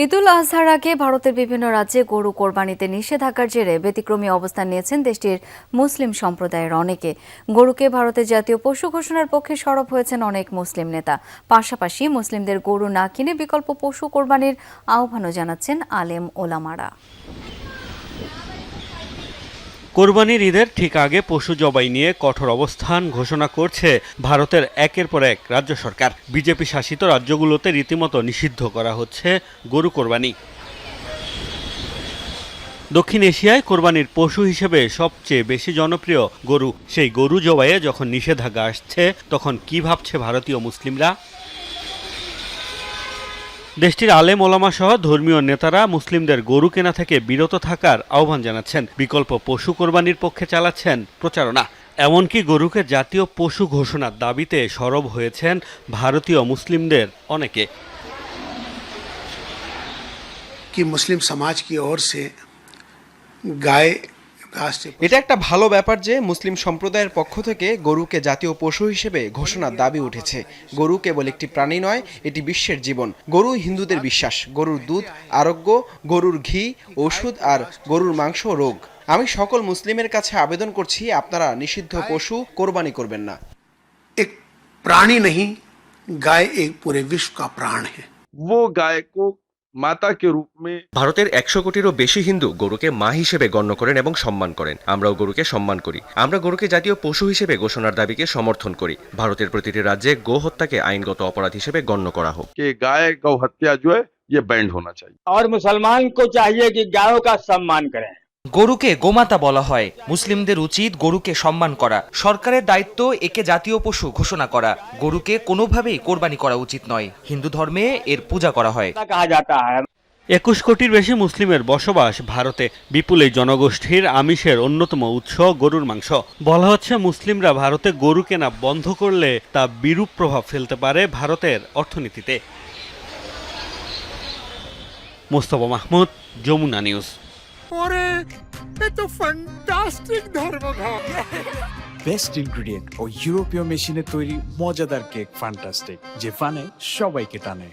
ঈদুল আজহার আগে ভারতের বিভিন্ন রাজ্যে গরু কোরবানিতে নিষেধাজ্ঞার জেরে ব্যতিক্রমী অবস্থান নিয়েছেন দেশটির মুসলিম সম্প্রদায়ের অনেকে। গরুকে ভারতের জাতীয় পশু ঘোষণার পক্ষে সরব হয়েছেন অনেক মুসলিম নেতা। পাশাপাশি মুসলিমদের গরু না কিনে বিকল্প পশু কোরবানির আহ্বানও জানাচ্ছেন আলেম ওলামারা। কোরবানির ঈদের ঠিক আগে পশু জবাই নিয়ে কঠোর অবস্থান ঘোষণা করছে ভারতের একের পর এক রাজ্য সরকার। বিজেপি শাসিত রাজ্যগুলোতে রীতিমতো নিষিদ্ধ করা হচ্ছে গরু কোরবানি। দক্ষিণ এশিয়ায় কোরবানির পশু হিসেবে সবচেয়ে বেশি জনপ্রিয় গরু, সেই গরু জবাইয়ে যখন নিষেধাজ্ঞা আসছে তখন কি ভাবছে ভারতীয় মুসলিমরা? দেশটির আলেম ওলামা সহ ধর্মীয় নেতারা মুসলিমদের গরু কেনা থেকে বিরত থাকার আহ্বান জানাচ্ছেন, বিকল্প পশু কোরবানির পক্ষে চালাচ্ছেন প্রচারণা। এমনকি গরুকে জাতীয় পশু ঘোষণার দাবিতে সরব হয়েছেন ভারতীয় মুসলিমদের অনেকে। कि मुस्लिम समाज की ओर से गाय এটা একটা ভালো ব্যাপার যে মুসলিম সম্প্রদায়ের পক্ষ থেকে গরুকে জাতীয় পশু হিসেবে ঘোষণার দাবি উঠেছে। গরু কেবল একটি প্রাণী নয়, এটি বিশ্বের জীবন। গরু হিন্দুদের বিশ্বাস। গরুর দুধ আরোগ্য, গরুর ঘি ওষুধ, আর গরুর মাংস রোগ। আমি সকল মুসলিমের কাছে আবেদন করছি, আপনারা নিষিদ্ধ পশু কোরবানি করবেন না। एक प्राणी नहीं, गाय एक पूरे विश्व का प्राण है। वो गाय को মাতা কে রূপ মে ভারতের 100 কোটিরও বেশি হিন্দু গরুকে মা হিসেবে গণ্য করেন এবং সম্মান করেন। আমরাও গরুকে সম্মান করি। আমরা গরুকে জাতীয় পশু হিসেবে ঘোষণার দাবিকে সমর্থন করি। ভারতের প্রতিটি রাজ্যে গো হত্যাকে আইনগত অপরাধ হিসেবে গণ্য করা হোক। कि गाय गौ हत्या जो है ये बैंड होना चाहिए और मुसलमान को चाहिए कि गायों का सम्मान करें। গরুকে গোমাতা বলা হয়। মুসলিমদের উচিত গরুকে সম্মান করা। সরকারের দায়িত্ব একে জাতীয় পশু ঘোষণা করা। গরুকে কোনোভাবেই কোরবানি করা উচিত নয়। হিন্দু ধর্মে এর পূজা করা হয়। कहा जाता है 21 কোটির বেশি মুসলিমের বসবাস ভারতে। বিপুল এই জনগোষ্ঠীর আমিষের অন্যতম উৎস গরুর মাংস। বলা হচ্ছে মুসলিমরা ভারতে গরু কেনা বন্ধ করলে তা বিরূপ প্রভাব ফেলতে পারে ভারতের অর্থনীতিতে। Mostafa Mahmud, Jamuna news. Best ingredient ও ইউরোপীয় মেশিনে তৈরি মজাদার কেক ফ্যান্টাস্টিক, যে ফানে সবাইকে টানে।